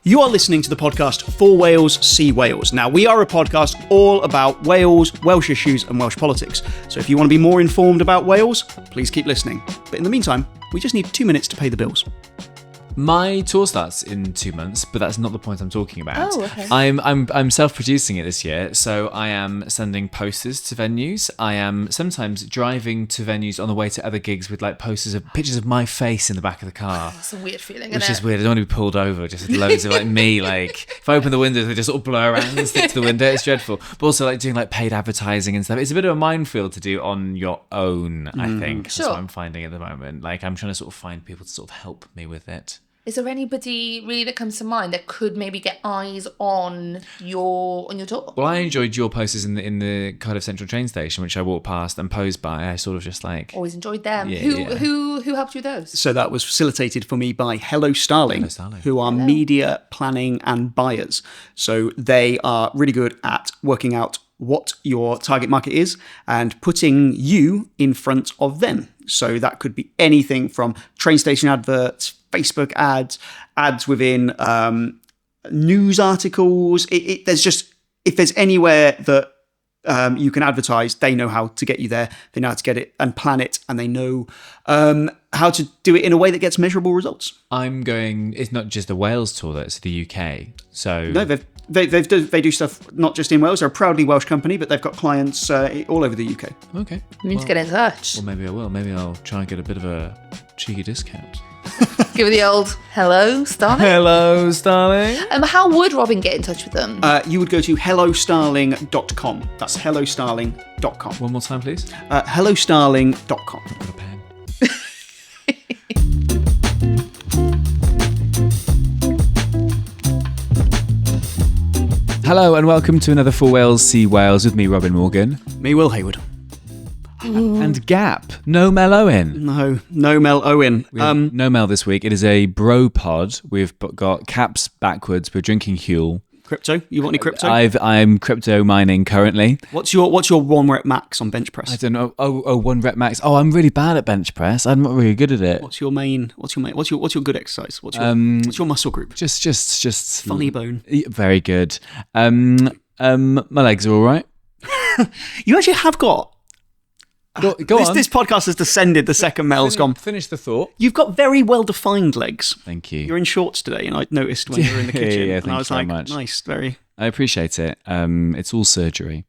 You are listening to the podcast For Wales, See Wales. Now, we are a podcast all about Wales, Welsh issues and Welsh politics. So if you want to be more informed about Wales, please keep listening. But in the meantime, we just need 2 minutes to pay the bills. My tour starts in 2 months, but that's not the point I'm talking about. Oh, okay. I'm self-producing it this year, so I am sending posters to venues. I am sometimes driving to venues on the way to other gigs with like pictures of my face in the back of the car. It's a weird feeling, Which isn't is it? weird. I don't want to be pulled over just with loads of like me. Like if I open the windows, they just sort of blur around and stick to the window. It's dreadful. But also like doing like paid advertising and stuff. It's a bit of a minefield to do on your own, I think. Sure. That's what I'm finding at the moment. Like I'm trying to sort of find people to sort of help me with it. Is there anybody really that comes to mind that could maybe get eyes on your tour? Well, I enjoyed your posters in the Cardiff Central train station, which I walked past and posed by. I sort of just like Always enjoyed them. Yeah, Who helped you with those? So that was facilitated for me by Hello Starling, who are media planning and buyers. So they are really good at working out what your target market is and putting you in front of them. So that could be anything from train station adverts, Facebook ads within news articles. There's just, if there's anywhere that you can advertise, they know how to get you there. They know how to get it and plan it, and they know how to do it in a way that gets measurable results. I'm going. It's not just the Wales tour; though, it's the UK. So No, they do stuff not just in Wales. They're a proudly Welsh company, but they've got clients all over the UK. okay. You need to get in touch. Well, maybe I will. Maybe I'll try and get a bit of a cheeky discount. Give it the old hello, Starling. Hello, Starling. How would Robin get in touch with them? You would go to hellostarling.com. That's hellostarling.com. One more time, please. Hellostarling.com. Got a pen. Hello and welcome to another For Wales, See Wales with me, Robin Morgan. Me, Will Hayward. And Gap. No Mel Owen. No Mel Owen. No Mel this week. It is a bro pod. We've got caps backwards. We're drinking Huel. Crypto? You want any crypto? I'm crypto mining currently. What's your 1 rep max on bench press? I don't know. Oh, 1 rep max. Oh, I'm really bad at bench press. I'm not really good at it. What's your good exercise? What's your muscle group? Just Funny bone. Very good. My legs are all right. You actually have got. Go on. This podcast has descended the second Mel's gone. Finish the thought. You've got very well-defined legs. Thank you. You're in shorts today, and I noticed when you were in the kitchen. Yeah, and I was thank you like, very much. nice, very I appreciate it. It's all surgery.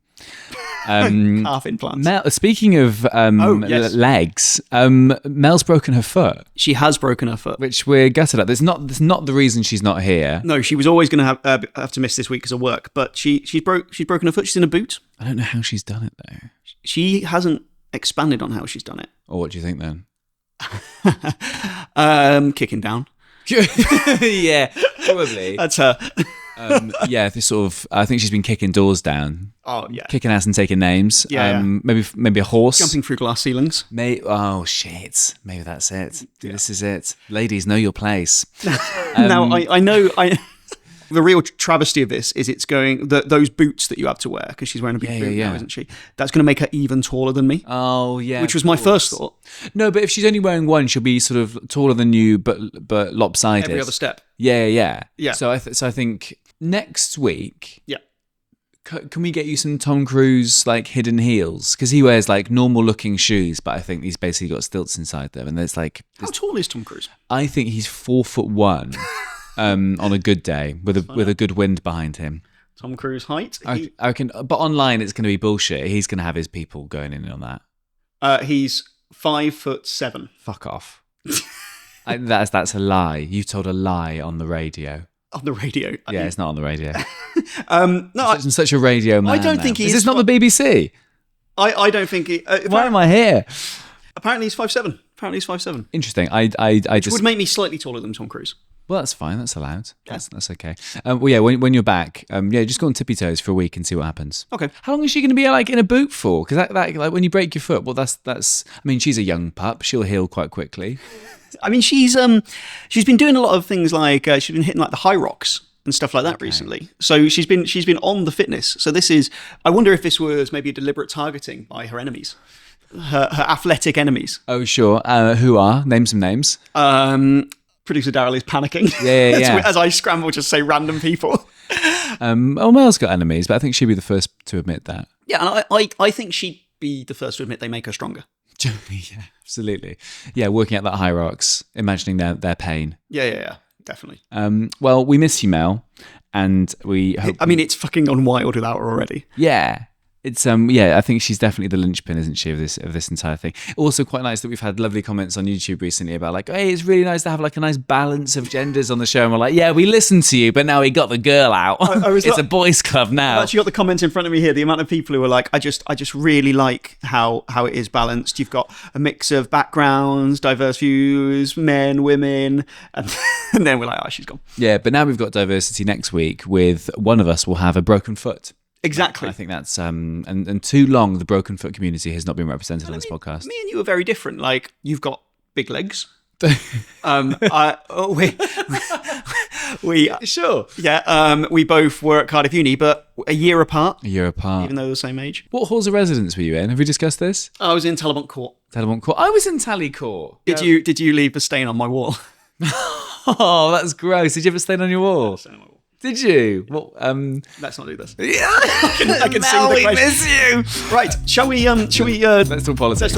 calf implants. Mel, speaking of yes. legs, Mel's broken her foot, She has broken her foot. which we're gutted at. That's not the reason she's not here. No, she was always going to have to miss this week because of work, but she's broken her foot. She's in a boot. I don't know how she's done it though. She hasn't expanded on how she's done it. Or what do you think then? Kicking down. Yeah, probably. That's her. Yeah, this sort of. I think she's been kicking doors down, Oh yeah, kicking ass and taking names. Yeah. Maybe a horse. jumping through glass ceilings. Oh shit! Maybe that's it. This is it. Ladies, know your place. Now I know. The real travesty of this is it's going those boots that you have to wear because she's wearing a big boot now, isn't she? That's going to make her even taller than me. Oh yeah, which was my first thought. No, but if she's only wearing one, she'll be sort of taller than you, but lopsided. Every other step. Yeah. Yeah. So I think next week. Yeah. Can we get you some Tom Cruise like hidden heels? Because he wears like normal looking shoes, but I think he's basically got stilts inside them, and there's like. How tall is Tom Cruise? I think he's 4'1". On a good day with a good wind behind him. Tom Cruise height? I reckon, but online it's going to be bullshit. He's going to have his people going in on that. He's 5'7". Fuck off. That's a lie. You told a lie on the radio. On the radio? Yeah, it's not on the radio. No, I'm such a radio man. I don't think he is. is. This not the BBC? I don't think he. Why am I here? Apparently he's 5'7". Apparently he's 5'7". Interesting. I Which just would make me slightly taller than Tom Cruise. Well, that's fine. That's allowed. That's okay. Well, yeah. When you're back, just go on tippy toes for a week and see what happens. Okay. How long is she going to be like in a boot for? Because that like when you break your foot, well, that's. I mean, she's a young pup. She'll heal quite quickly. I mean, she's been doing a lot of things like she's been hitting like the high rocks and stuff like that recently. So she's been on the fitness. So this is. I wonder if this was maybe a deliberate targeting by her enemies, her athletic enemies. Oh, sure. Who are? Name some names. Producer Daryl is panicking. Yeah. As I scramble to say random people. Mel's got enemies, but I think she'd be the first to admit that. Yeah, and I think she'd be the first to admit they make her stronger. Yeah, absolutely. Yeah, working out that hierarchs, imagining their pain. Yeah, definitely. Well, we miss you, Mel, and we hope... it's fucking gone wild without her already. Yeah. It's I think she's definitely the linchpin, isn't she, of this entire thing. Also quite nice that we've had lovely comments on YouTube recently about like, hey, it's really nice to have like a nice balance of genders on the show. And we're like, yeah, we listened to you, but now we got the girl out. It's a boys' club now. I've actually got the comments in front of me here. The amount of people who are like, I just really like how it is balanced. You've got a mix of backgrounds, diverse views, men, women, and then we're like, oh, she's gone. Yeah, but now we've got diversity next week with one of us will have a broken foot. Exactly. I think that's and too long the broken foot community has not been represented on this podcast. Me and you are very different. Like, you've got big legs. We sure. Yeah. We both were at Cardiff Uni, but a year apart. Even though they're the same age. What halls of residence were you in? Have we discussed this? I was in Talbot Court. I was in Tally Court. Did you leave a stain on my wall? Oh, that's gross. Did you have a stain on your wall? Did you? Well, let's not do this. Yeah, I can see the question. Miss you. Right, shall we? Let's talk politics.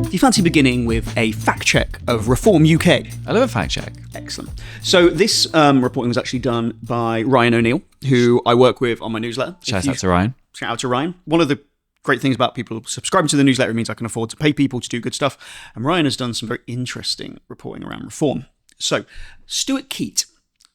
Do you fancy beginning with a fact check of Reform UK? I love a fact check. Excellent. So this reporting was actually done by Ryan O'Neill, who I work with on my newsletter. Shout out to Ryan. Shout out to Ryan. One of the great things about people subscribing to the newsletter means I can afford to pay people to do good stuff. And Ryan has done some very interesting reporting around Reform. So, Stuart Keat,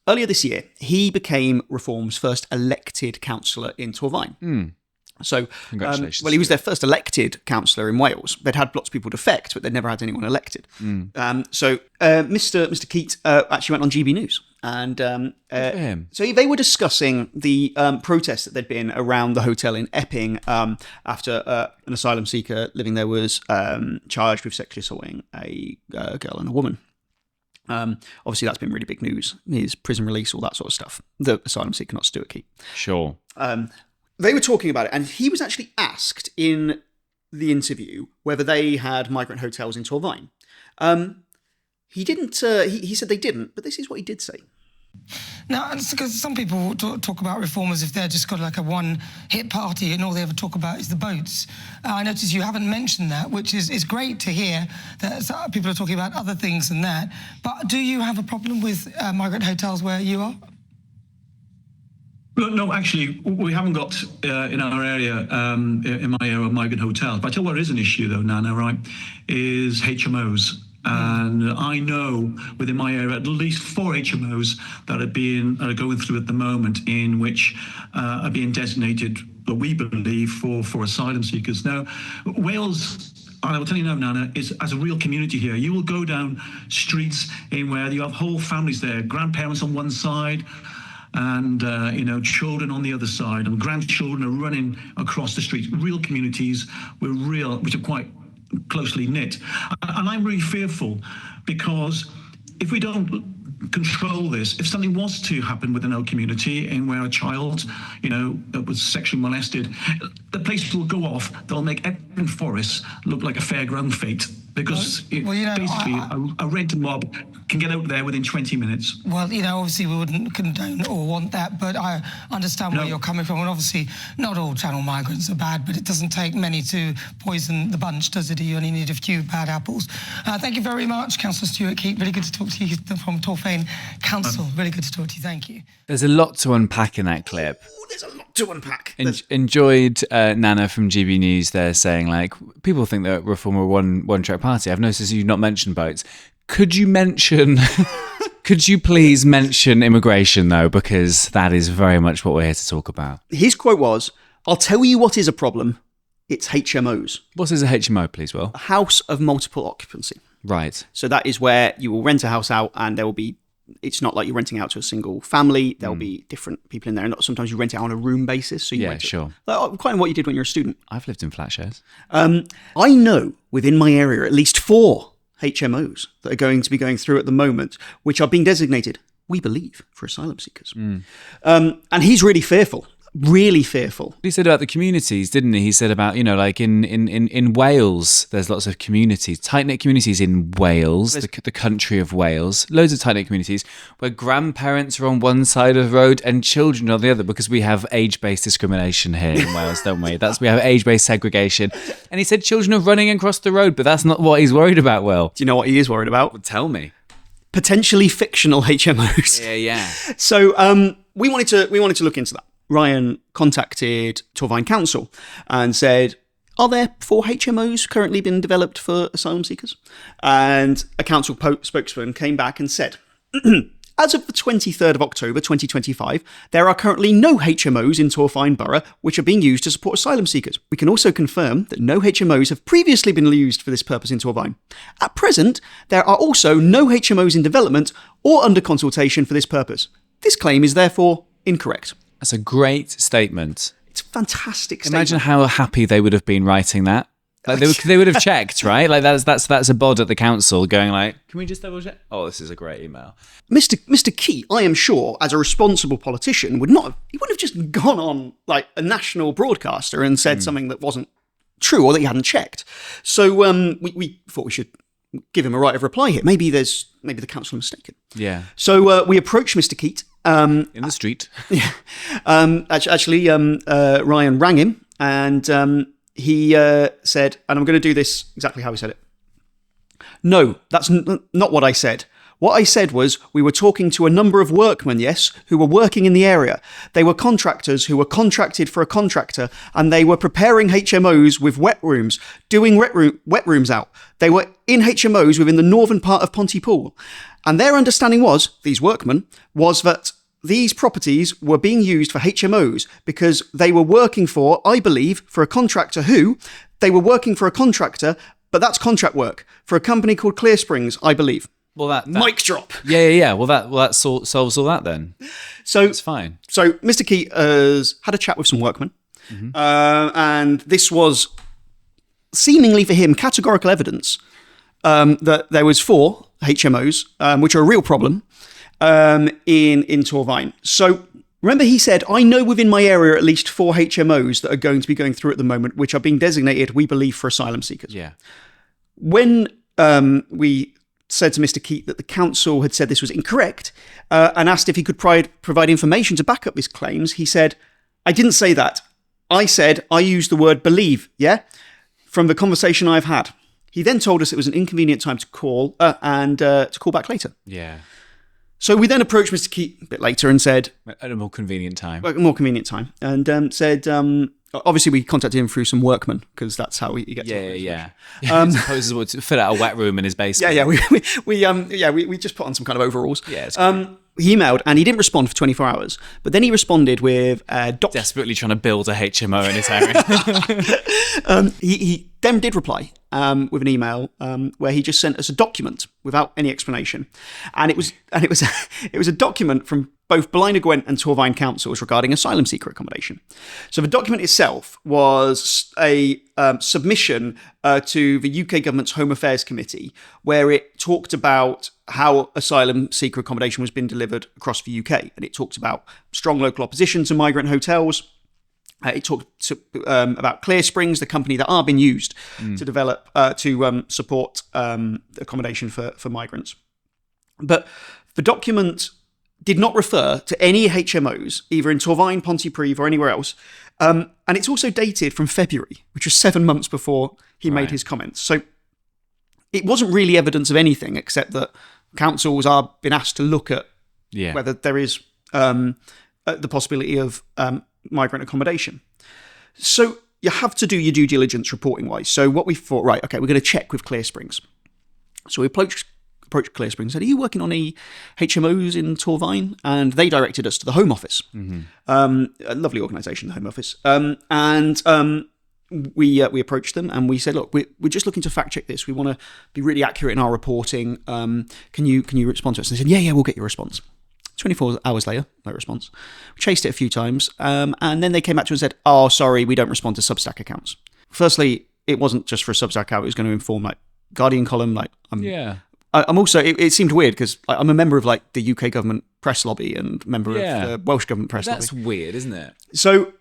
earlier this year, he became Reform's first elected councillor in Torfaen. So, congratulations. He was their first elected councillor in Wales. They'd had lots of people defect, but they'd never had anyone elected. Mr. Keat actually went on GB News. And so they were discussing the protests that there'd been around the hotel in Epping after an asylum seeker living there was charged with sexually assaulting a girl and a woman. Obviously, that's been really big news. His prison release, all that sort of stuff. The asylum seeker, not Stuart Keat. Sure. They were talking about it, and he was actually asked in the interview whether they had migrant hotels in Torfaen. He didn't. He said they didn't, but this is what he did say. Now, it's because some people talk about Reform as if they're just got like a one-hit party and all they ever talk about is the boats. I notice you haven't mentioned that, which is great to hear that people are talking about other things than that. But do you have a problem with migrant hotels where you are? No, actually, we haven't got in our area, in my area, migrant hotels. But I tell you what is an issue, though, Nana, right, is HMOs. And I know within my area at least 4 HMOs that are going through at the moment in which are being designated, what we believe, for asylum seekers. Now, Wales, and I will tell you now, Nana, is as a real community here. You will go down streets in where you have whole families there, grandparents on one side, and children on the other side, and grandchildren are running across the street. Real communities which are quite closely knit. And I'm really fearful because if we don't control this, if something was to happen within our community and where a child, was sexually molested, the place will go off. They'll make Epping Forest look like a fairground fate because basically a red mob can get out there within 20 minutes. Well, obviously we wouldn't condone or want that, but I understand where you're coming from. And obviously not all channel migrants are bad, but it doesn't take many to poison the bunch, does it? You only need a few bad apples. Thank you very much, Councillor Stuart Keat. Really good to talk to you from Torfaen Council. Really good to talk to you. Thank you. There's a lot to unpack in that clip. There's a lot to unpack. Enjoyed Nana from GB News there saying, like, people think that Reform are one-track party. I've noticed you've not mentioned boats. Could you please mention immigration, though, because that is very much what we're here to talk about. His quote was, "I'll tell you what is a problem. It's HMOs." What is a HMO, please, Will? A house of multiple occupancy. Right. So that is where you will rent a house out and there will be, it's not like you're renting out to a single family. There'll be different people in there. And sometimes you rent it on a room basis. So you sure. Like, quite what you did when you were a student. I've lived in flat shares. I know within my area at least 4 HMOs that are going to be going through at the moment, which are being designated, we believe, for asylum seekers. And he's really fearful. really fearful. He said about the communities, didn't he? He said about, like in Wales, there's lots of communities, tight-knit communities in Wales, the country of Wales, loads of tight-knit communities where grandparents are on one side of the road and children on the other, because we have age-based discrimination here in Wales, don't we? We have age-based segregation. And he said children are running across the road, but that's not what he's worried about, Will. Do you know what he is worried about? Well, tell me. Potentially fictional HMOs. Yeah. So we wanted to look into that. Ryan contacted Torvine Council and said, are there 4 HMOs currently being developed for asylum seekers? And a council spokesman came back and said, as of the 23rd of October 2025, there are currently no HMOs in Torvine Borough which are being used to support asylum seekers. We can also confirm that no HMOs have previously been used for this purpose in Torvine. At present, there are also no HMOs in development or under consultation for this purpose. This claim is therefore incorrect. That's a great statement. It's a fantastic statement. Imagine how happy they would have been writing that. Like they would have checked, right? Like that's a bod at the council going like, can we just double check? Oh, this is a great email. Mr. Key, I am sure, as a responsible politician, wouldn't have just gone on like a national broadcaster and said something that wasn't true or that he hadn't checked. So we thought we should give him a right of reply here. Maybe the council are mistaken. Yeah. So we approached Mr. Keat. In the street. Yeah. Ryan rang him and he said, and I'm going to do this exactly how he said it. No, that's not what I said. What I said was we were talking to a number of workmen, yes, who were working in the area. They were contractors who were contracted for a contractor, and they were preparing HMOs with wet rooms, doing wet rooms out. They were in HMOs within the northern part of Pontypool. And their understanding was, these workmen, was that these properties were being used for HMOs because they were working for, I believe, for a contractor but that's contract work for a company called Clear Springs, I believe. Well, that mic drop. Yeah. Well, that solves all that then. So it's fine. So Mr. Key has had a chat with some workmen, and this was seemingly for him categorical evidence that there was 4 HMOs, which are a real problem. In Torvine. So remember he said, I know within my area at least 4 HMOs that are going to be going through at the moment, which are being designated, we believe, for asylum seekers. Yeah. When we said to Mr. Keat that the council had said this was incorrect and asked if he could provide information to back up his claims, he said, I didn't say that. I said I used the word believe, from the conversation I've had. He then told us it was an inconvenient time to call and to call back later. Yeah. So we then approached Mr. Keat a bit later and said... At a more convenient time. And said, obviously we contacted him through some workmen, because that's how he gets... Yeah. Suppose to fill out a wet room in his basement. Yeah. We just put on some kind of overalls. Yeah, it's he emailed and he didn't respond for 24 hours. But then he responded with... desperately trying to build a HMO in his area. He then did reply with an email where he just sent us a document without any explanation, and it was a document from both Blaenau Gwent and Torvine councils regarding asylum seeker accommodation. So the document itself was a submission to the UK government's Home Affairs Committee, where it talked about how asylum seeker accommodation was being delivered across the UK, and it talked about strong local opposition to migrant hotels. It talked about Clear Springs, the company that are being used to develop, to support accommodation for migrants. But the document did not refer to any HMOs, either in Torvine, Pontypridd or anywhere else. And it's also dated from February, which was 7 months before he made his comments. So it wasn't really evidence of anything except that councils are being asked to look at whether there is the possibility of migrant accommodation. So you have to do your due diligence reporting wise. So what we thought, right, okay, we're going to check with Clear Springs. So we approached Clear Springs and said, are you working on any HMOs in Torvine? And they directed us to the Home Office. A lovely organisation, the Home Office. We approached them and we said, look, we're just looking to fact check this. We want to be really accurate in our reporting. Can you respond to us? And they said, yeah, we'll get your response. 24 hours later, no response. We chased it a few times, and then they came back to us and said, oh, sorry, we don't respond to Substack accounts. Firstly, it wasn't just for a Substack account, it was going to inform like Guardian column, like I'm also, it seemed weird because I'm a member of like the UK government press lobby and member of the Welsh government press lobby. That's weird, isn't it? So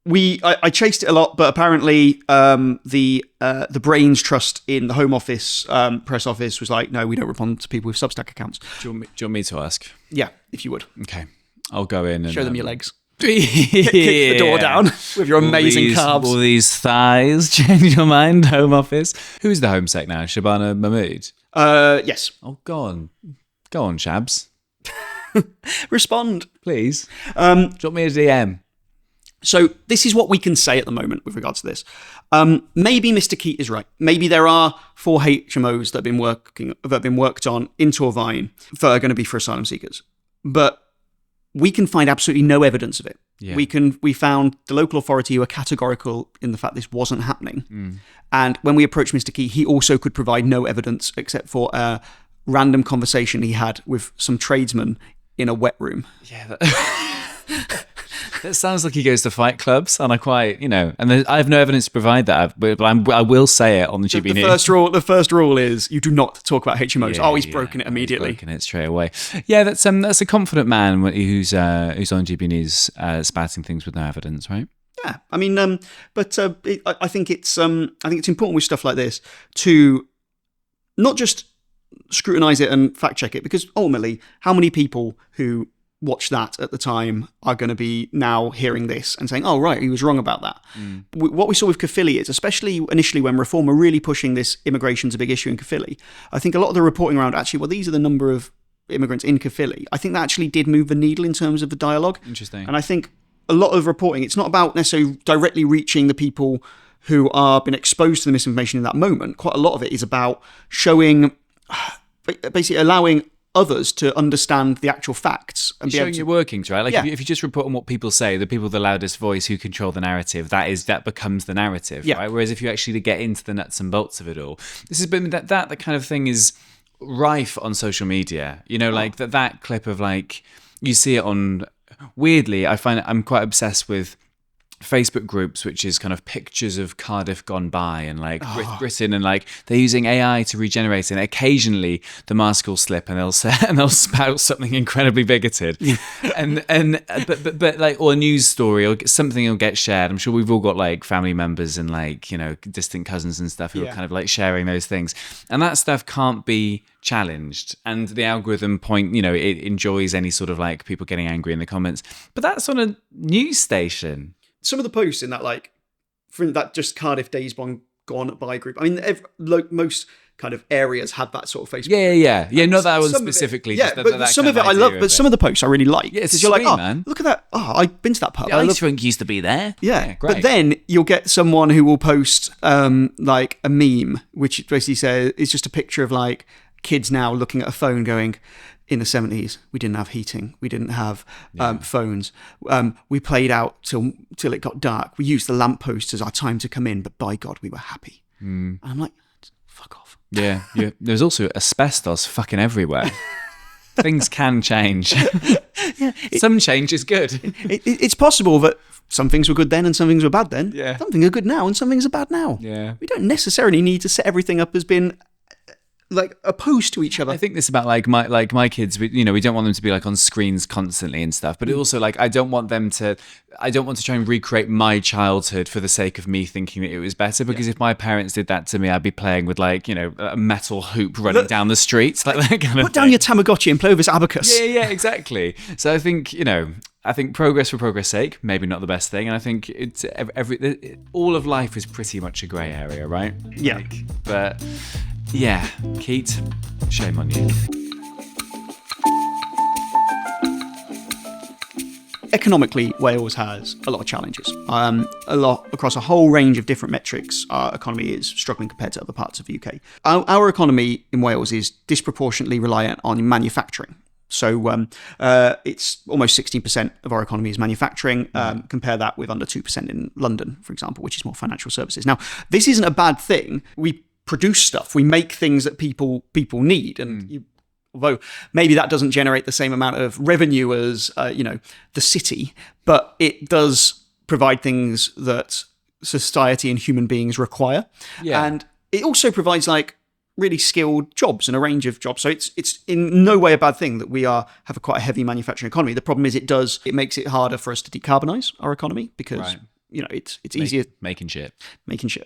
I chased it a lot, but apparently the Brains Trust in the Home Office press office was like, no, we don't respond to people with Substack accounts. Do you want me to ask? Yeah, if you would. Okay. I'll go in and Show them your legs. kick the door down with your amazing calves. All these thighs. Change your mind, Home Office. Who's the Home Sec now? Shabana Mahmood? Yes. Oh, go on. Go on, Shabs. Respond. Please. Drop me a DM. So this is what we can say at the moment with regards to this. Maybe Mr. Keat is right. Maybe there are 4 HMOs that have been worked on in Torfaen that are going to be for asylum seekers. But we can find absolutely no evidence of it. Yeah. We found the local authority who were categorical in the fact this wasn't happening. And when we approached Mr. Keat, he also could provide no evidence except for a random conversation he had with some tradesmen in a wet room. Yeah. That sounds like he goes to fight clubs, and I quite, and I have no evidence to provide that, but I will say it on the GB News. The first rule is you do not talk about HMOs. He's broken it immediately. He's broken it straight away. Yeah, that's a confident man who's on GB News spouting things with no evidence, right? Yeah, I mean, I think it's important with stuff like this to not just scrutinise it and fact check it, because ultimately, how many people who watched that at the time are going to be now hearing this and saying, oh, right, he was wrong about that. What we saw with Caerphilly is, especially initially when Reform were really pushing this immigration's a big issue in Caerphilly, I think a lot of the reporting around actually, well, these are the number of immigrants in Caerphilly, I think that actually did move the needle in terms of the dialogue. Interesting. And I think a lot of reporting, it's not about necessarily directly reaching the people who are been exposed to the misinformation in that moment. Quite a lot of it is about showing, basically allowing others to understand the actual facts and showing your workings, right? Like if you just report on what people say, the people with the loudest voice who control the narrative, that becomes the narrative, right? Whereas if you actually get into the nuts and bolts of it all, this has been that kind of thing is rife on social media. Like that clip of like you see it on. Weirdly, I find I'm quite obsessed with Facebook groups, which is kind of pictures of Cardiff gone by and like Britain, and like they're using AI to regenerate, and occasionally the mask will slip and they'll spout something incredibly bigoted, but like, or a news story or something will get shared. I'm sure we've all got like family members and like distant cousins and stuff who are kind of like sharing those things, and that stuff can't be challenged, and the algorithm it enjoys any sort of like people getting angry in the comments, but that's on a news station. Some of the posts in that, like, from that just Cardiff Days Gone By group. I mean, most kind of areas had that sort of Facebook. Yeah. Not that one specifically. But some of it I love. But some of the posts I really like. Yeah, because you're like, man. Look at that. Oh, I've been to that pub. Yeah, I used to be there. Yeah, great. But then you'll get someone who will post like a meme, which basically says it's just a picture of like kids now looking at a phone going, in the 70s, we didn't have heating. We didn't have phones. We played out till it got dark. We used the lampposts as our time to come in, but by God, we were happy. And I'm like, fuck off. Yeah. There's also asbestos fucking everywhere. Things can change. Some change is good. It's possible that some things were good then and some things were bad then. Yeah. Some things are good now and some things are bad now. Yeah. We don't necessarily need to set everything up as being like opposed to each other. I think this about like my kids, we don't want them to be like on screens constantly and stuff, but it also like I don't want to try and recreate my childhood for the sake of me thinking that it was better, because if my parents did that to me, I'd be playing with like a metal hoop running down the streets, like that kind of put down your Tamagotchi and play with this abacus. Yeah, exactly. So I think I think progress for progress' sake, maybe not the best thing, and I think it's all of life is pretty much a grey area, right? Yeah, but. Yeah, Keat, shame on you. Economically, Wales has a lot of challenges. A lot across a whole range of different metrics. Our economy is struggling compared to other parts of the UK. Our economy in Wales is disproportionately reliant on manufacturing. So it's almost 16% of our economy is manufacturing. Compare that with under 2% in London, for example, which is more financial services. Now, this isn't a bad thing. We produce stuff. We make things that people need, and although maybe that doesn't generate the same amount of revenue as the city, but it does provide things that society and human beings require. And it also provides like really skilled jobs and a range of jobs. So it's in no way a bad thing that we have quite a heavy manufacturing economy. The problem is it makes it harder for us to decarbonize our economy because it's easier making shit.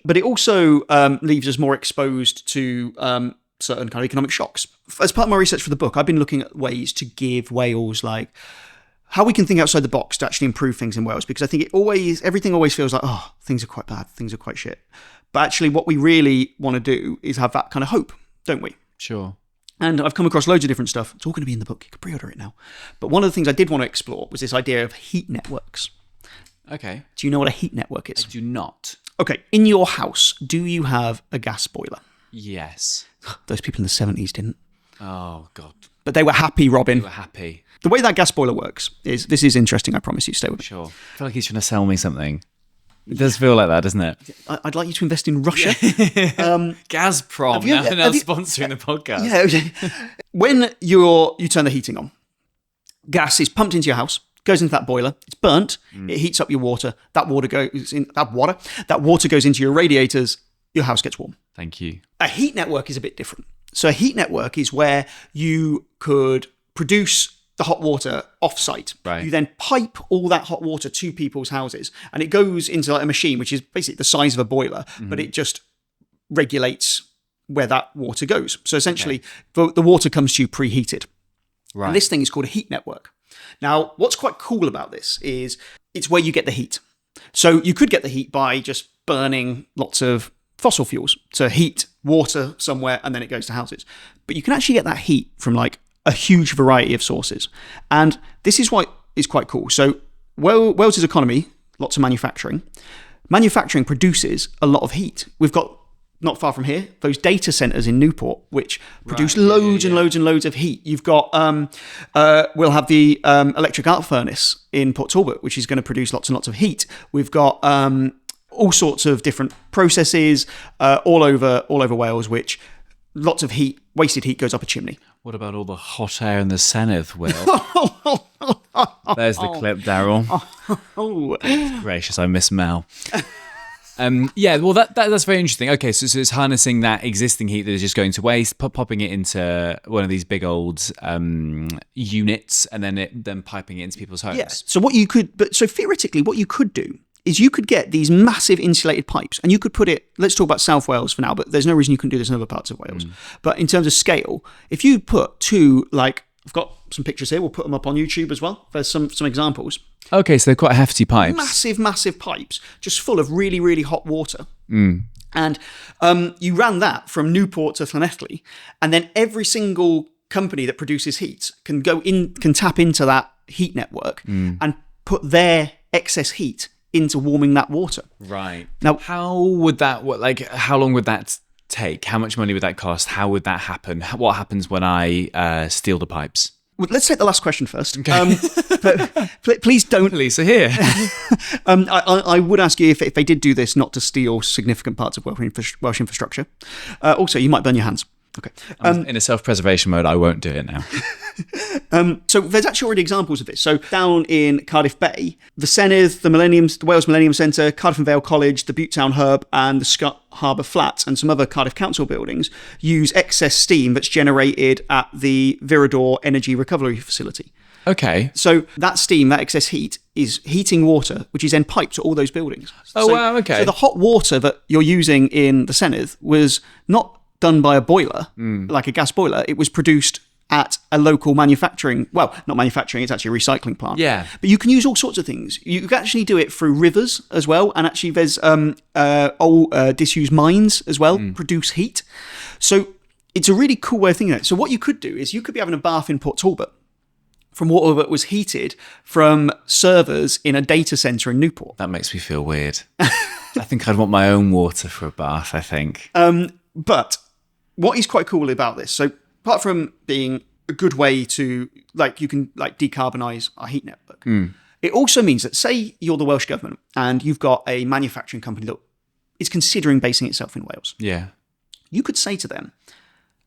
But it also leaves us more exposed to certain kind of economic shocks. As part of my research for the book, I've been looking at ways to give Wales how we can think outside the box to actually improve things in Wales, because I think everything always feels like, oh, things are quite bad, things are quite shit. But actually what we really want to do is have that kind of hope, don't we? Sure. And I've come across loads of different stuff. It's all going to be in the book. You can pre-order it now. But one of the things I did want to explore was this idea of heat networks. Okay. Do you know what a heat network is? I do not. Okay. In your house, do you have a gas boiler? Yes. Those people in the 70s didn't. Oh, God. But they were happy, Robin. They were happy. The way that gas boiler works is, this is interesting, I promise you, stay with me. Sure. I feel like he's trying to sell me something. It does feel like that, doesn't it? I'd like you to invest in Russia. Gazprom, now sponsoring the podcast. Yeah. When you turn the heating on, gas is pumped into your house, goes into that boiler, it's burnt, it heats up your water, that water goes into your radiators, your house gets warm. Thank you. A heat network is a bit different. So a heat network is where you could produce the hot water off-site. Right. You then pipe all that hot water to people's houses, and it goes into like a machine, which is basically the size of a boiler, but it just regulates where that water goes. So essentially, the water comes to you preheated. Right. And this thing is called a heat network. Now, what's quite cool about this is it's where you get the heat. So you could get the heat by just burning lots of fossil fuels to heat water somewhere, and then it goes to houses. But you can actually get that heat from like a huge variety of sources. And this is why it's quite cool. So Wales' economy, lots of manufacturing. Manufacturing produces a lot of heat. We've got, not far from here, those data centres in Newport, which produce loads and loads and loads of heat. You've got, we'll have the electric arc furnace in Port Talbot, which is going to produce lots and lots of heat. We've got all sorts of different processes all over Wales, which lots of heat, wasted heat goes up a chimney. What about all the hot air in the Senedd, Will? There's the clip, Daryl. Oh, Gracious, I miss Mel. Yeah, well, that's very interesting. Okay, so it's harnessing that existing heat that is just going to waste, popping it into one of these big old units, and then piping it into people's homes. Yes. So theoretically, what you could do is you could get these massive insulated pipes, and you could put it, let's talk about South Wales for now, but there's no reason you couldn't do this in other parts of Wales. But in terms of scale, if you put two, like, I've got some pictures here, we'll put them up on YouTube as well. There's some examples. Okay, so they're quite hefty pipes. Massive pipes, just full of really, really hot water. And you ran that from Newport to Llanelli, and then every single company that produces heat can tap into that heat network and put their excess heat into warming that water. Right. Now, how would that work? Like, how long would that take? How much money would that cost? How would that happen? What happens when I steal the pipes? Well, let's take the last question first. Okay. But please don't. Lisa, here. I would ask you if they did do this not to steal significant parts of Welsh infrastructure. Also, you might burn your hands. Okay. In a self-preservation mode, I won't do it now. So there's actually already examples of this. So down in Cardiff Bay, the Senedd, the Wales Millennium Centre, Cardiff and Vale College, the Butte Town Hub, and the Scott Harbour Flat, and some other Cardiff Council buildings use excess steam that's generated at the Viridor Energy Recovery Facility. Okay. So that steam, that excess heat, is heating water, which is then piped to all those buildings. Oh, wow, okay. So the hot water that you're using in the Senedd was not done by a boiler, like a gas boiler. It was produced at a local manufacturing, well, not manufacturing, it's actually a recycling plant. Yeah. But you can use all sorts of things. You can actually do it through rivers as well, and actually there's old disused mines as well, produce heat. So it's a really cool way of thinking of it. So what you could do is you could be having a bath in Port Talbot from water that was heated from servers in a data centre in Newport. That makes me feel weird. I think I'd want my own water for a bath, I think. But what is quite cool about this, so apart from being a good way to, like, you can like decarbonise our heat network, it also means that, say you're the Welsh Government and you've got a manufacturing company that is considering basing itself in Wales. Yeah. You could say to them,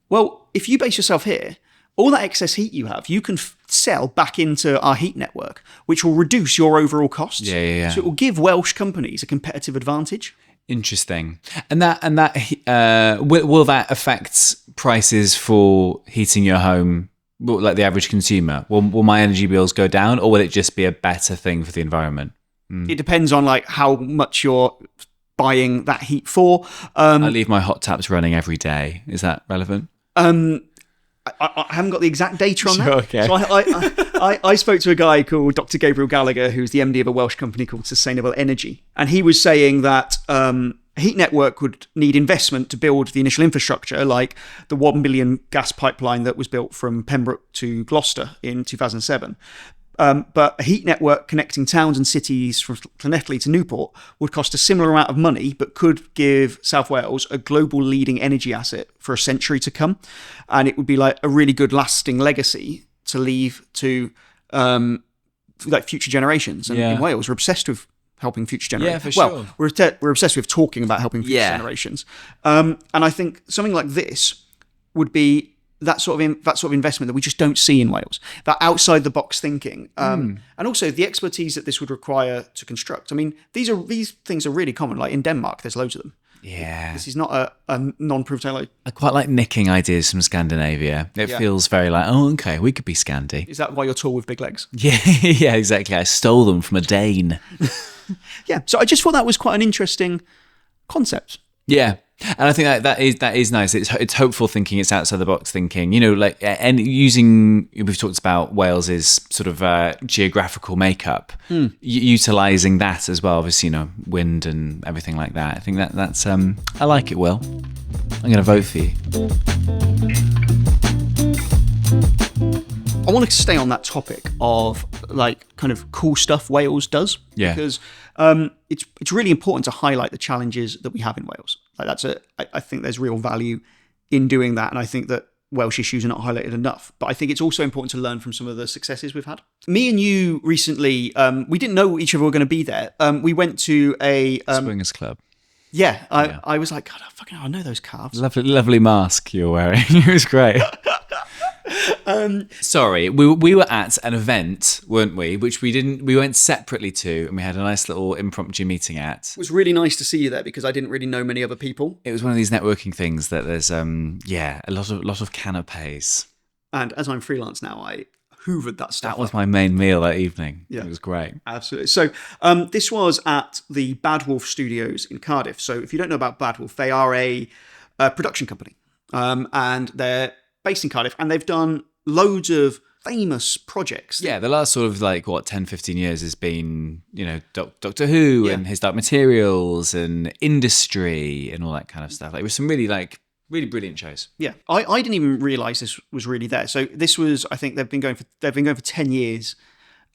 well, if you base yourself here, all that excess heat you have, you can sell back into our heat network, which will reduce your overall costs. Yeah. So it will give Welsh companies a competitive advantage. Interesting. And will that affect prices for heating your home, like the average consumer? Will my energy bills go down, or will it just be a better thing for the environment? It depends on like how much you're buying that heat for. I leave my hot taps running every day. Is that relevant? I haven't got the exact data on that. Okay. So I spoke to a guy called Dr. Gabriel Gallagher, who's the MD of a Welsh company called Sustainable Energy. And he was saying that a heat network would need investment to build the initial infrastructure, like the 1 billion gas pipeline that was built from Pembroke to Gloucester in 2007. But a heat network connecting towns and cities from Llanelli to Newport would cost a similar amount of money, but could give South Wales a global leading energy asset for a century to come. And it would be like a really good lasting legacy to leave to like future generations. And in Wales, we're obsessed with helping future generations. Yeah, for sure. Well, we're obsessed with talking about helping future generations. And I think something like this would be that sort of investment that we just don't see in Wales, that outside the box thinking, and also the expertise that this would require to construct. I mean, these things are really common. Like in Denmark, there's loads of them. Yeah, this is not a non-proved technology. I quite like nicking ideas from Scandinavia. It feels very like, oh, okay, we could be Scandi. Is that why you're tall with big legs? Yeah, yeah, exactly. I stole them from a Dane. Yeah, so I just thought that was quite an interesting concept. Yeah. And I think that is nice. It's hopeful thinking. It's outside the box thinking. You know, like, and we've talked about Wales's sort of geographical makeup, utilizing that as well. Obviously, you know, wind and everything like that. I think that's I like it. Will, I'm going to vote for you. I want to stay on that topic of like kind of cool stuff Wales does, because it's really important to highlight the challenges that we have in Wales. Like I think there's real value in doing that, and I think that Welsh issues are not highlighted enough. But I think it's also important to learn from some of the successes we've had. Me and you recently, we didn't know each other were going to be there. We went to a Swingers Club. Yeah, I was like, God, I know those calves. Lovely mask you're wearing. It was great. Sorry, we were at an event, weren't we? Which we went separately to, and we had a nice little impromptu meeting at. It was really nice to see you there because I didn't really know many other people. It was one of these networking things that there's a lot of canapes. And as I'm freelance now, I hoovered that stuff. That was my main meal that evening. Yeah, it was great. Absolutely. So this was at the Bad Wolf Studios in Cardiff. So if you don't know about Bad Wolf, they are a production company, and they're based in Cardiff, and they've done loads of famous projects. Yeah, the last sort of 10, 15 years has been, you know, Doctor Who and His Dark Materials and Industry and all that kind of stuff. Like, it was some really brilliant shows. Yeah, I didn't even realise this was really there. So this was, I think they've been going for 10 years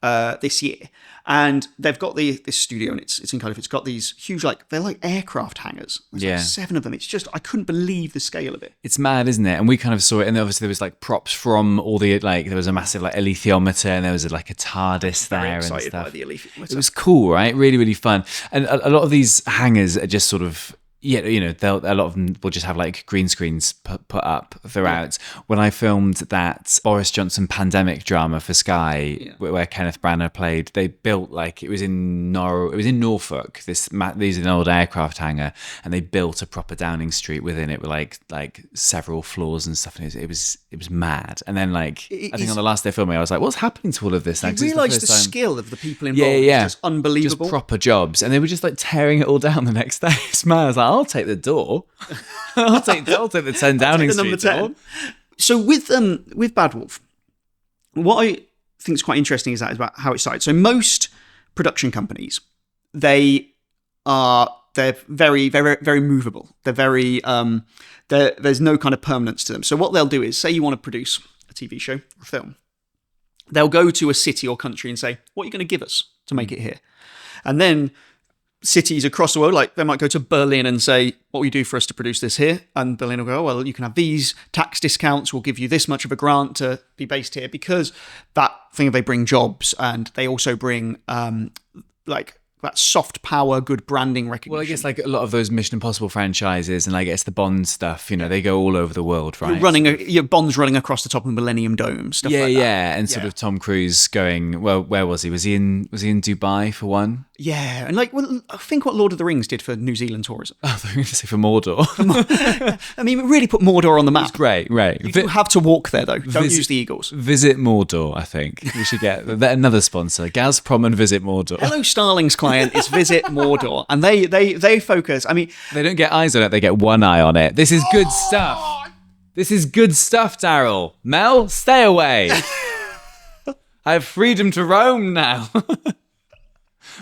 this year, and they've got this studio, and it's in Cardiff. It's got these huge, they're like aircraft hangars. There's 7 of them. It's just, I couldn't believe the scale of it. It's mad, isn't it? And we kind of saw it, and obviously there was props from all the there was a massive alethiometer, and there was a TARDIS there. Very excited and stuff. By the alethiometer. It was cool, right? Really, really fun. And a lot of these hangars are just sort of. Yeah, you know, a lot of them will just have green screens put up throughout. Yeah. When I filmed that Boris Johnson pandemic drama for Sky, where Kenneth Branagh played, they built it was in Norfolk. These is an old aircraft hangar, and they built a proper Downing Street within it with like several floors and stuff. And it was mad. And then I think on the last day of filming, I was like, what's happening to all of this? You realise the skill of the people involved. Yeah. It's just unbelievable. Just proper jobs, and they were just tearing it all down the next day. It's mad. I was like, I'll take the door. I'll take the 10 Downing Street door. So with Bad Wolf, what I think is quite interesting is about how it started. So most production companies, they're very, very, very movable. They're very there's no kind of permanence to them. So what they'll do is, say you want to produce a TV show or a film, they'll go to a city or country and say, what are you going to give us to make it here? And then cities across the world, they might go to Berlin and say, what will you do for us to produce this here? And Berlin will go, oh, well, you can have these tax discounts, we'll give you this much of a grant to be based here, because that thing, they bring jobs, and they also bring that soft power, good branding recognition. Well, I guess a lot of those Mission Impossible franchises, and I guess the Bond stuff, you know, they go all over the world, right? Bond's running across the top of Millennium Dome, stuff like that. Yeah, and sort of Tom Cruise going, well, where was he? Was he in Dubai for one? Yeah, and like, well, I think what Lord of the Rings did for New Zealand tourism. Oh, I thought you were going to say for Mordor. I mean, it really put Mordor on the map. Great. You have to walk there, though. Don't use the Eagles. Visit Mordor, I think. We should get another sponsor. Gazprom and Visit Mordor. Hello Starling's client is Visit Mordor, and they focus. I mean, They don't get eyes on it, they get one eye on it. This is good stuff. This is good stuff, Daryl. Mel, stay away. I have freedom to roam now.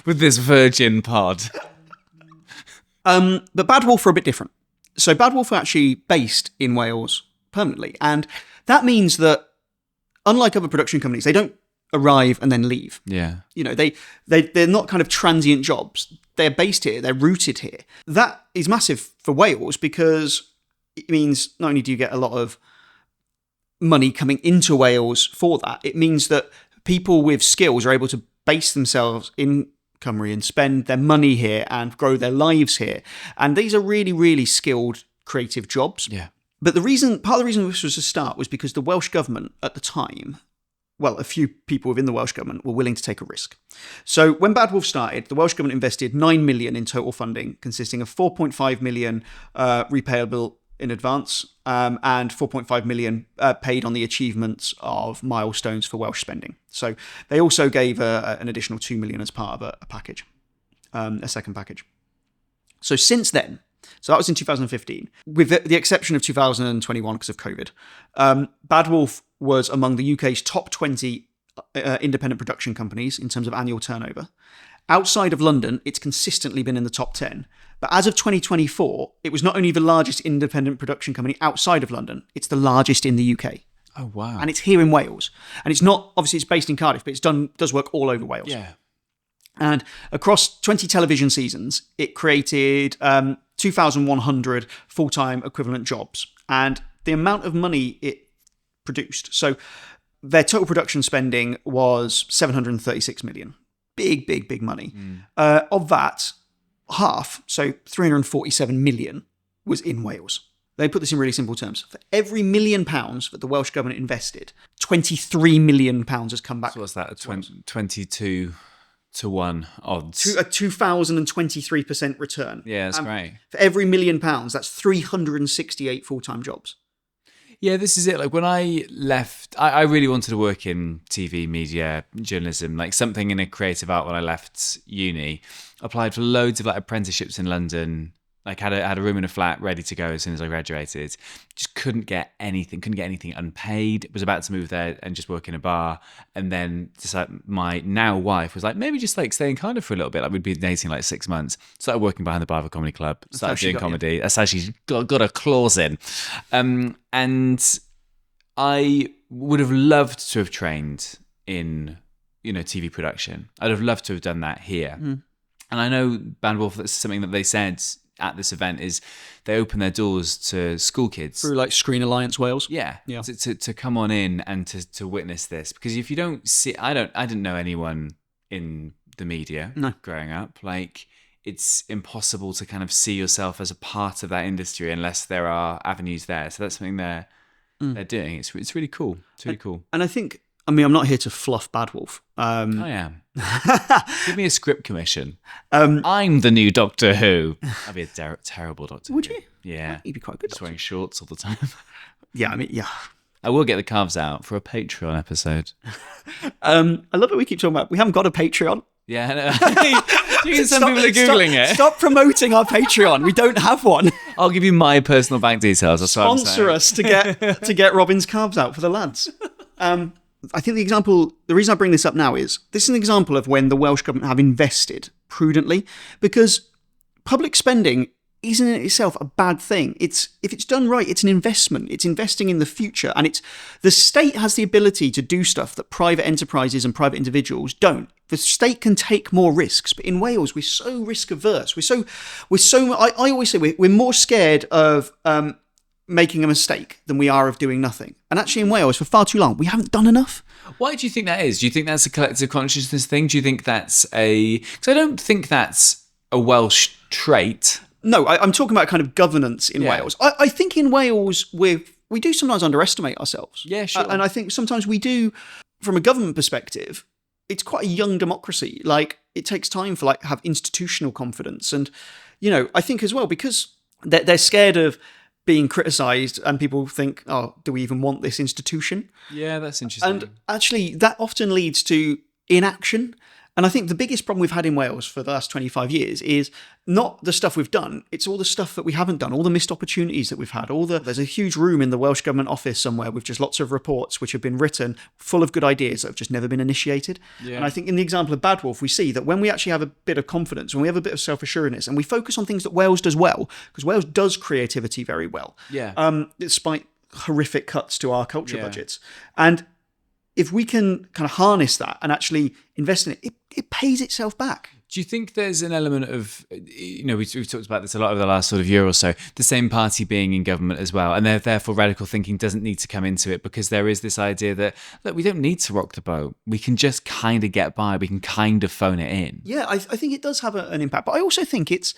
With this virgin pod. but Bad Wolf are a bit different. So Bad Wolf are actually based in Wales permanently, and that means that, unlike other production companies, they don't arrive and then leave. Yeah. You know, they're not kind of transient jobs. They're based here. They're rooted here. That is massive for Wales because it means not only do you get a lot of money coming into Wales for that, it means that people with skills are able to base themselves in Cymru and spend their money here and grow their lives here. And these are really, really skilled, creative jobs. Yeah. But part of the reason this was a start was because the Welsh government at the time, well, a few people within the Welsh government were willing to take a risk. So when Bad Wolf started, the Welsh government invested 9 million in total funding, consisting of 4.5 million repayable in advance and 4.5 million paid on the achievements of milestones for Welsh spending. So they also gave an additional 2 million as part of a package, a second package. So since then, so that was in 2015, with the exception of 2021 because of COVID, Bad Wolf was among the UK's top 20 independent production companies in terms of annual turnover. Outside of London, it's consistently been in the top 10. But as of 2024, it was not only the largest independent production company outside of London, it's the largest in the UK. Oh, wow. And it's here in Wales. And it's not, obviously it's based in Cardiff, but does work all over Wales. Yeah. And across 20 television seasons, it created 2,100 full-time equivalent jobs. And the amount of money it produced, so their total production spending was 736 million. Big money. Of that, half, so 347 million, was in Wales. They put this in really simple terms. For every £1 million that the Welsh government invested, £23 million has come back. So what's that? 22 to 1 odds. A 2,023% return. Yeah, that's great. For every £1 million, that's 368 full-time jobs. Yeah, this is it. Like when I left, I really wanted to work in TV, media, journalism, like something in a creative art when I left uni. Applied for loads of like apprenticeships in London. Like had a room in a flat ready to go as soon as I graduated. Just couldn't get anything unpaid. Was about to move there and just work in a bar. And then decided my now wife was like, maybe just like stay in Cardiff for a little bit. Like we'd been dating like 6 months. Started working behind the bar of a comedy club. Started doing comedy. That's how she got a clause in. And I would have loved to have trained in, TV production. I'd have loved to have done that here. And I know Bad Wolf, that's something that they said at this event is they open their doors to school kids through like Screen Alliance Wales. Yeah. To come on in and to witness this, because if you don't see, I didn't know anyone in the media growing up. Like it's impossible to kind of see yourself as a part of that industry unless there are avenues there. So that's something they're doing. It's really cool. It's really cool. And I think, I mean, I'm not here to fluff Bad Wolf. I am. Give me a script commission. I'm the new Doctor Who. I'd be a terrible Doctor Who. Would you? Yeah. You'd be quite good. Just wearing shorts all the time. Yeah, I mean, yeah. I will get the calves out for a Patreon episode. I love that we keep talking about, we haven't got a Patreon. Yeah, no. Some people are Googling it. Stop promoting our Patreon. We don't have one. I'll give you my personal bank details. That's Sponsor us to get Robin's calves out for the lads. I think the reason I bring this up now is, this is an example of when the Welsh government have invested prudently, because public spending isn't in itself a bad thing. If it's done right, it's an investment. It's investing in the future, and the state has the ability to do stuff that private enterprises and private individuals don't. The state can take more risks, but in Wales we're so risk averse. I always say we're more scared of making a mistake than we are of doing nothing. And actually in Wales, for far too long, we haven't done enough. Why do you think that is? Do you think that's a collective consciousness thing? Do you think that's because I don't think that's a Welsh trait. No, I'm talking about kind of governance in Wales. I think in Wales, we do sometimes underestimate ourselves. Yeah, sure. And I think sometimes we do, from a government perspective, it's quite a young democracy. Like, it takes time for like have institutional confidence. And, you know, I think as well, because they're scared of being criticised and people think, oh, do we even want this institution? Yeah, that's interesting. And actually, that often leads to inaction. And I think the biggest problem we've had in Wales for the last 25 years is not the stuff we've done, it's all the stuff that we haven't done, all the missed opportunities that we've had. There's a huge room in the Welsh Government office somewhere with just lots of reports which have been written full of good ideas that have just never been initiated. Yeah. And I think in the example of Bad Wolf, we see that when we actually have a bit of confidence, when we have a bit of self-assuredness, and we focus on things that Wales does well, because Wales does creativity very well, despite horrific cuts to our culture budgets. And if we can kind of harness that and actually invest in it, it pays itself back. Do you think there's an element of, you know, we've talked about this a lot over the last sort of year or so, the same party being in government as well, and therefore radical thinking doesn't need to come into it because there is this idea that, look, we don't need to rock the boat. We can just kind of get by. We can kind of phone it in. Yeah, I think it does have an impact. But I also think it's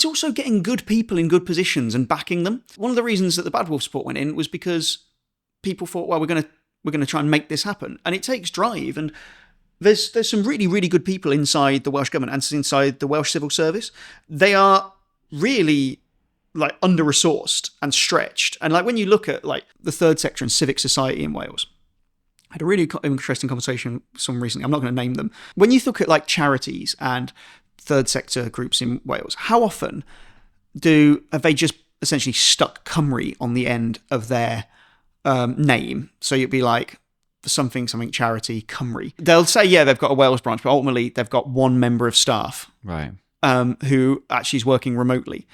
also getting good people in good positions and backing them. One of the reasons that the Bad Wolf support went in was because people thought, well, we're going to try and make this happen. And it takes drive. And there's some really, really good people inside the Welsh Government and inside the Welsh Civil Service. They are really like under-resourced and stretched. And like when you look at like the third sector and civic society in Wales, I had a really interesting conversation with someone recently. I'm not going to name them. When you look at like charities and third sector groups in Wales, how often have they just essentially stuck Cymru on the end of their name? So you'd be like something charity Cymru. They'll say, yeah, they've got a Wales branch, but ultimately they've got one member of staff, right, who actually is working remotely.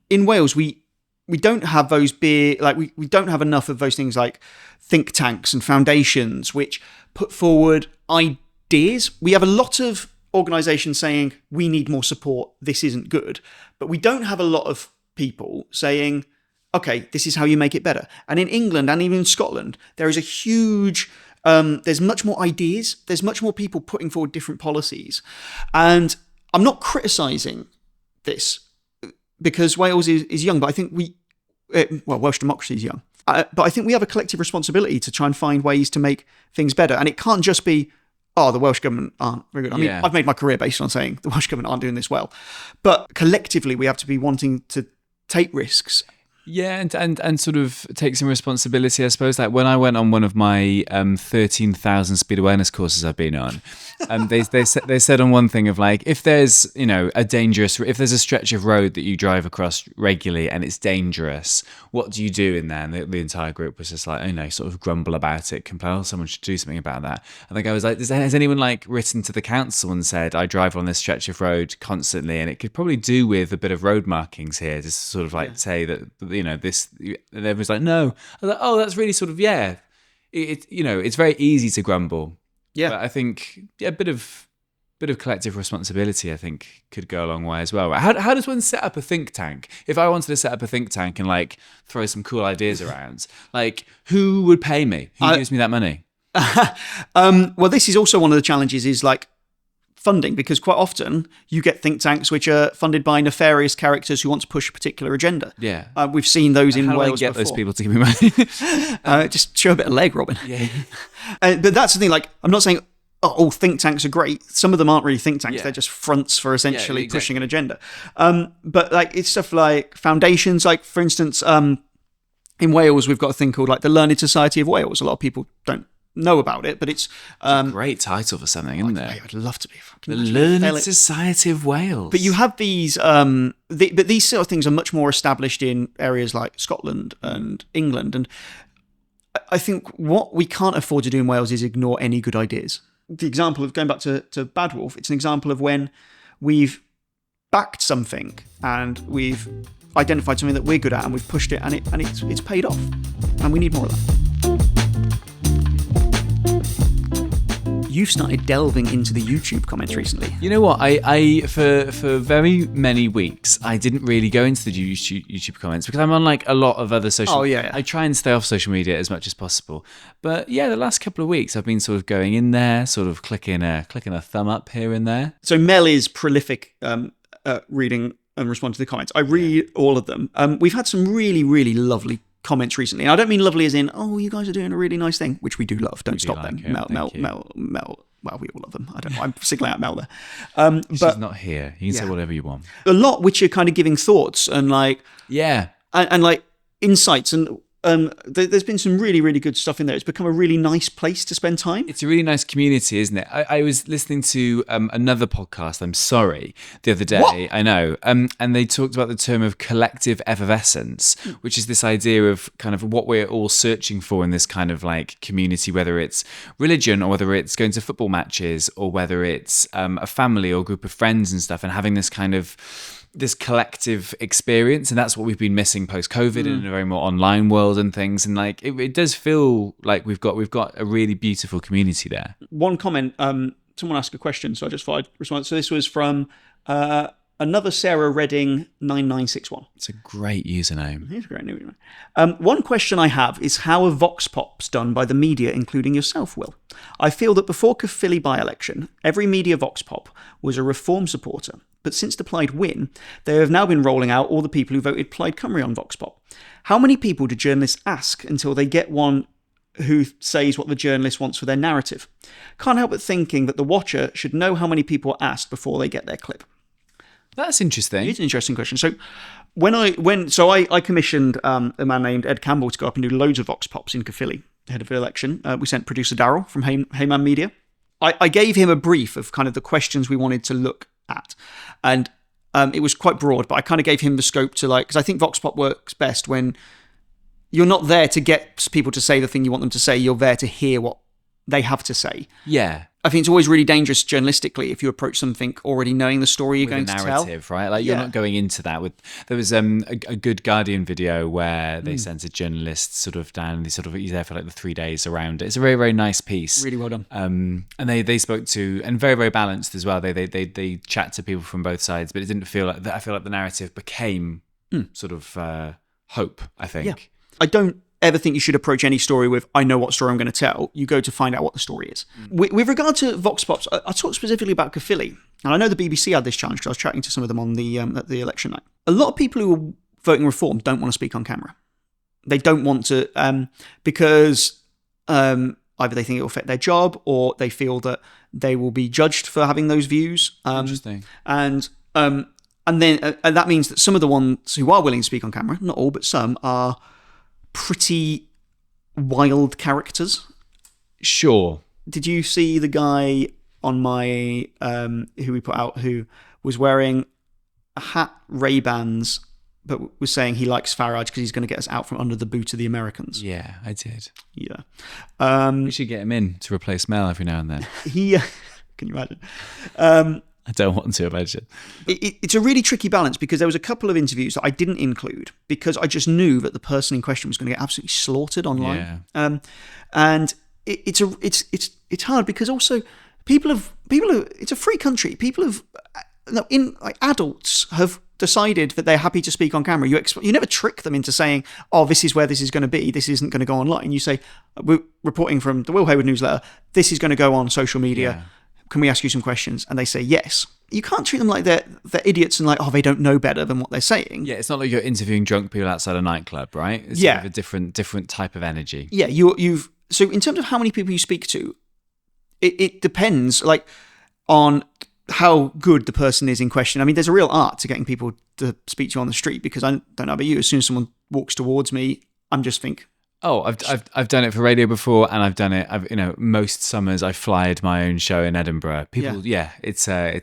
In Wales, we don't have those big, like we don't have enough of those things like think tanks and foundations which put forward ideas. We have a lot of organisations saying we need more support, this isn't good, but we don't have a lot of people saying, okay, this is how you make it better. And in England and even in Scotland, there is a huge, there's much more ideas, there's much more people putting forward different policies. And I'm not criticising this because Wales is young, but I think Welsh democracy is young. But I think we have a collective responsibility to try and find ways to make things better. And it can't just be, oh, the Welsh Government aren't very good. I mean, I've made my career based on saying the Welsh Government aren't doing this well. But collectively, we have to be wanting to take risks. Yeah, and sort of take some responsibility, I suppose. Like when I went on one of my 13,000 speed awareness courses I've been on, they said on one thing of like, if there's, you know, if there's a stretch of road that you drive across regularly and it's dangerous, what do you do in there? And the entire group was just like, you know, sort of grumble about it, complain, oh, someone should do something about that. And the guy was like, has anyone like written to the council and said, I drive on this stretch of road constantly and it could probably do with a bit of road markings here to sort of like say that, you know, this, and everyone's like, no. I was like, oh, that's really sort of, it you know, it's very easy to grumble. Yeah. But I think a bit of collective responsibility, I think, could go a long way as well. How does one set up a think tank? If I wanted to set up a think tank and like throw some cool ideas around, like who would pay me? Who gives me that money? Well, this is also one of the challenges is like funding, because quite often you get think tanks which are funded by nefarious characters who want to push a particular agenda. Yeah. We've seen those in Wales before. How do I get those people to give me money? Just show a bit of leg, Robin. Yeah. But that's the thing, like, I'm not saying, all think tanks are great. Some of them aren't really think tanks. Yeah. They're just fronts for essentially pushing an agenda. But like, it's stuff like foundations, like for instance, in Wales, we've got a thing called like the Learned Society of Wales. A lot of people don't know about it, but it's a great title for something, isn't it? I'd love to be the Learned Society of Wales. But you have these, but these sort of things are much more established in areas like Scotland and England. And I think what we can't afford to do in Wales is ignore any good ideas. The example of going back to Bad Wolf, it's an example of when we've backed something and we've identified something that we're good at and we've pushed it and it's paid off, and we need more of that. You've started delving into the YouTube comments recently. You know what? I for very many weeks, I didn't really go into the YouTube comments because I'm on like a lot of other social. Oh yeah. I try and stay off social media as much as possible. But yeah, the last couple of weeks, I've been sort of going in there, sort of clicking a thumb up here and there. So Mel is prolific reading and responding to the comments. I read all of them. We've had some really, really lovely comments recently, and I don't mean lovely as in, oh, you guys are doing a really nice thing, which we do love. Don't stop them. Mel well, we all love them. I don't know. I'm singling out Mel there. She's not here. You can say whatever you want. A lot which are kind of giving thoughts and like and like insights, and there's been some really, really good stuff in there. It's become a really nice place to spend time. It's a really nice community, isn't it? I was listening to another podcast, the other day. What? I know. And they talked about the term of collective effervescence, which is this idea of kind of what we're all searching for in this kind of like community, whether it's religion or whether it's going to football matches or whether it's a family or group of friends and stuff, and having this kind of this collective experience. And that's what we've been missing post-COVID in a very more online world and things. And like it does feel like we've got a really beautiful community there. One comment, someone asked a question, so I just thought I'd respond. So this was from another Sarah Redding 9961. It's a great username. It's a great name. One question I have is, how are vox pops done by the media, including yourself, Will? I feel that before Caerphilly by-election, every media vox pop was a Reform supporter. But since the Plaid win, they have now been rolling out all the people who voted Plaid Cymru on vox pop. How many people do journalists ask until they get one who says what the journalist wants for their narrative? Can't help but thinking that the watcher should know how many people are asked before they get their clip. That's interesting. It's an interesting question. So I commissioned a man named Ed Campbell to go up and do loads of vox pops in Caerphilly ahead of the election. We sent producer Daryl from Heyman Media. I gave him a brief of kind of the questions we wanted to look at, and it was quite broad, but I kind of gave him the scope to because I think vox pop works best when you're not there to get people to say the thing you want them to say. You're there to hear what they have to say. Yeah. I think it's always really dangerous journalistically if you approach something already knowing the story you're going to tell. Narrative, right? Like you're not going into that with. There was a good Guardian video where they sent a journalist sort of down. He's there for like the 3 days around it. It's a very, very nice piece. Really well done. And they spoke to, and very, very balanced as well. They chat to people from both sides, but it didn't feel like that. I feel like the narrative became sort of hope, I think. Yeah. I don't ever think you should approach any story with, I know what story I'm going to tell. You go to find out what the story is. With regard to vox pops, I talked specifically about Caerphilly, and I know the BBC had this challenge because I was chatting to some of them on the at the election night. A lot of people who are voting Reform don't want to speak on camera. They don't want to because either they think it will affect their job or they feel that they will be judged for having those views. Interesting. And that means that some of the ones who are willing to speak on camera, not all, but some, are pretty wild characters. Sure. Did you see the guy on my who we put out who was wearing a hat, Ray-Bans, but was saying he likes Farage because he's going to get us out from under the boot of the Americans? Yeah, I did. Yeah. We should get him in to replace Mel every now and then. Can you imagine? I don't want to imagine. It's a really tricky balance because there was a couple of interviews that I didn't include because I just knew that the person in question was going to get absolutely slaughtered online. Yeah. And it's hard because also people have it's a free country. Adults have decided that they're happy to speak on camera. You never trick them into saying, "Oh, this is where this is going to be. This isn't going to go online." You say, "We're reporting from the Will Hayward newsletter. This is going to go on social media. Yeah. Can we ask you some questions?" And they say yes. You can't treat them like they're idiots and like, oh, they don't know better than what they're saying. Yeah, it's not like you're interviewing drunk people outside a nightclub, right? It's sort of a different type of energy. Yeah, so in terms of how many people you speak to, it depends on how good the person is in question. I mean, there's a real art to getting people to speak to you on the street because I don't know about you, as soon as someone walks towards me, I'm just think. Oh, I've done it for radio before, and I've done it. Most summers I flyed my own show in Edinburgh. People, it's a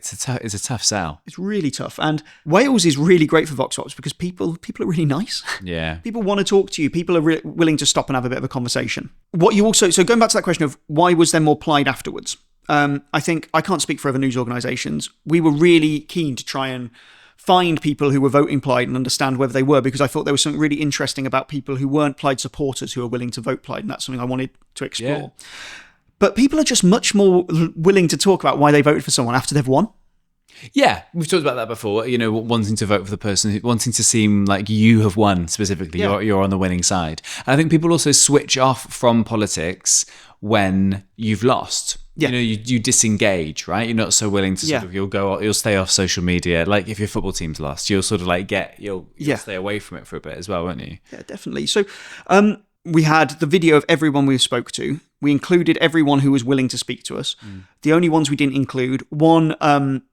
tough sell. It's really tough, and Wales is really great for vox pops because people are really nice. Yeah, people want to talk to you. People are willing to stop and have a bit of a conversation. So going back to that question of why was there more Plaid afterwards? I think I can't speak for other news organisations. We were really keen to try and find people who were voting Plaid and understand whether they were, because I thought there was something really interesting about people who weren't Plaid supporters who are willing to vote Plaid, and that's something I wanted to explore. Yeah. But people are just much more willing to talk about why they voted for someone after they've won. Yeah, we've talked about that before, wanting to vote for the person, wanting to seem like you have won specifically, you're on the winning side. And I think people also switch off from politics when you've lost. Yeah. You disengage, right? You're not so willing to you'll stay off social media. Like if your football team's lost, you'll sort of you'll stay away from it for a bit as well, won't you? Yeah, definitely. So we had the video of everyone we spoke to. We included everyone who was willing to speak to us. The only ones we didn't include, one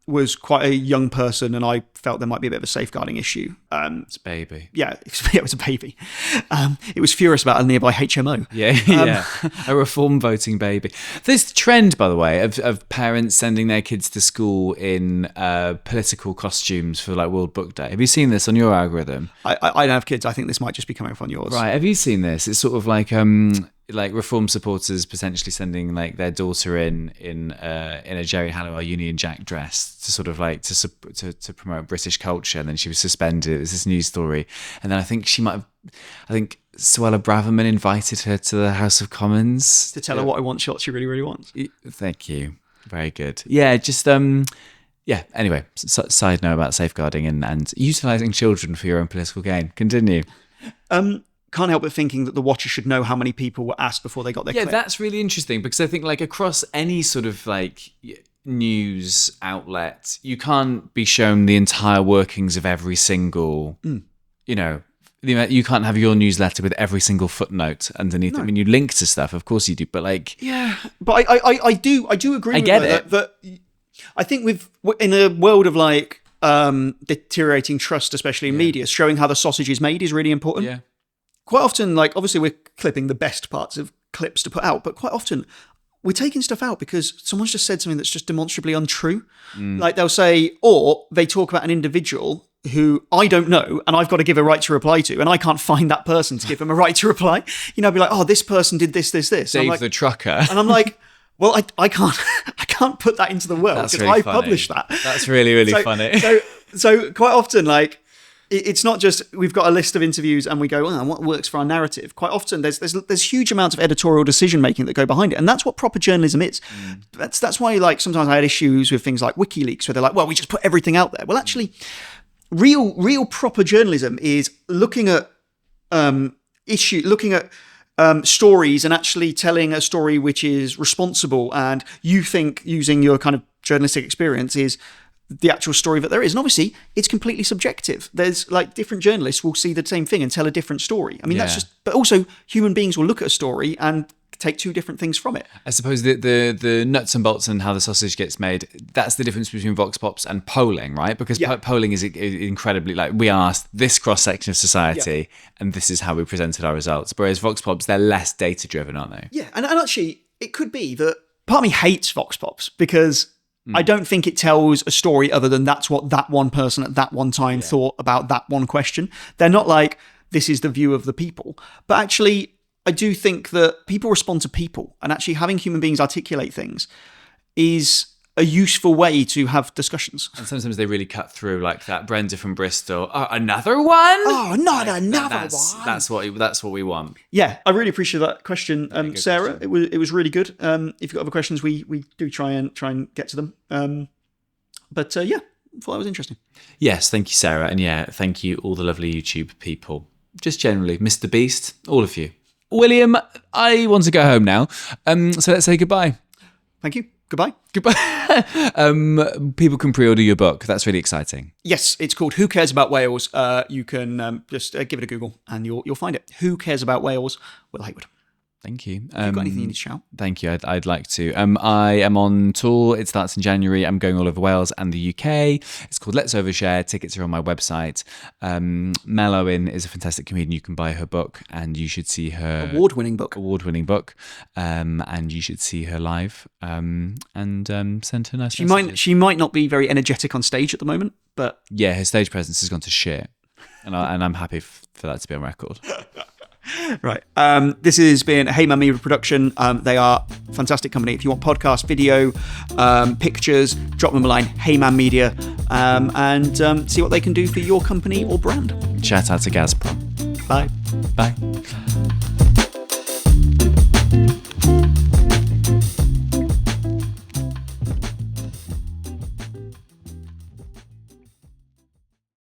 was quite a young person, and I felt there might be a bit of a safeguarding issue. It's a baby. Yeah, it was a baby. It was furious about a nearby HMO. Yeah, a reform voting baby. This trend, by the way, of parents sending their kids to school in political costumes for like World Book Day. Have you seen this on your algorithm? I don't have kids. I think this might just be coming up on yours. Right. Have you seen this? It's sort of like Reform supporters potentially sending like their daughter in a Jerry Halliwell Union Jack dress to sort of like to promote British culture, and then she was suspended. It was this news story, and then I think Suella Braverman invited her to the House of Commons To tell her what I want, what she really, really wants. Thank you. Very good. Yeah, just yeah. Anyway, side note about safeguarding and utilising children for your own political gain. Continue. Can't help but thinking that the Watcher should know how many people were asked before they got their clip. That's really interesting, because I think like across any sort of like news outlet, you can't be shown the entire workings of every single, you know, you can't have your newsletter with every single footnote underneath. No. I mean, you link to stuff, of course you do, but like... Yeah, but I do agree with her that I think in a world of like deteriorating trust, especially in media, showing how the sausage is made is really important. Yeah. Quite often, like, obviously we're clipping the best parts of clips to put out, but quite often we're taking stuff out because someone's just said something that's just demonstrably untrue. Like they'll say, or they talk about an individual who I don't know and I've got to give a right to reply to, and I can't find that person to give them a right to reply. You know, be like, oh, this person did this. Dave like, the trucker. And I'm like, well, I can't put that into the world because I published that. That's really, really funny. So quite often, like, it's not just we've got a list of interviews and we go, oh, what works for our narrative? Quite often there's huge amounts of editorial decision making that go behind it, and that's what proper journalism is. That's why, like, sometimes I had issues with things like WikiLeaks where they're like, well, we just put everything out there. Well, actually, real proper journalism is looking at stories and actually telling a story which is responsible, and you think using your kind of journalistic experience is the actual story that there is. And obviously it's completely subjective. There's like different journalists will see the same thing and tell a different story. I mean, that's just, but also human beings will look at a story and take two different things from it. I suppose the nuts and bolts and how the sausage gets made, that's the difference between Vox Pops and polling, right? Because polling is incredibly, like, we asked this cross-section of society and this is how we presented our results. Whereas Vox Pops, they're less data-driven, aren't they? Yeah, and actually, it could be that part of me hates Vox Pops because I don't think it tells a story other than that's what that one person at that one time thought about that one question. They're not like, this is the view of the people. But actually, I do think that people respond to people, and actually having human beings articulate things is a useful way to have discussions. And sometimes they really cut through, like that Brenda from Bristol. Oh, another one? Oh, not another one. That's what we want. Yeah, I really appreciate that question, Sarah. Question. It was really good. If you've got other questions, we do try and get to them. But I thought that was interesting. Yes, thank you, Sarah, and thank you all the lovely YouTube people. Just generally, Mr. Beast, all of you. William, I want to go home now. So let's say goodbye. Thank you. Goodbye. People can pre-order your book. That's really exciting. Yes, it's called Who Cares About Wales? You can just give it a Google and you'll find it. Who Cares About Wales? Will Hayward. Thank you. Have you got anything you need to shout? Thank you. I'd like to. I am on tour. It starts in January. I'm going all over Wales and the UK. It's called Let's Overshare. Tickets are on my website. Mel Owen is a fantastic comedian. You can buy her book and you should see her... Award-winning book. And you should see her live and send her nice messages. She might not be very energetic on stage at the moment, but... Yeah, her stage presence has gone to shit. And I'm happy for that to be on record. Right. This has been a Hey Man Media production. They are a fantastic company. If you want podcast, video, pictures, drop them a line, Hey Man Media, and see what they can do for your company or brand. Shout out to Gazprom. Bye. Bye.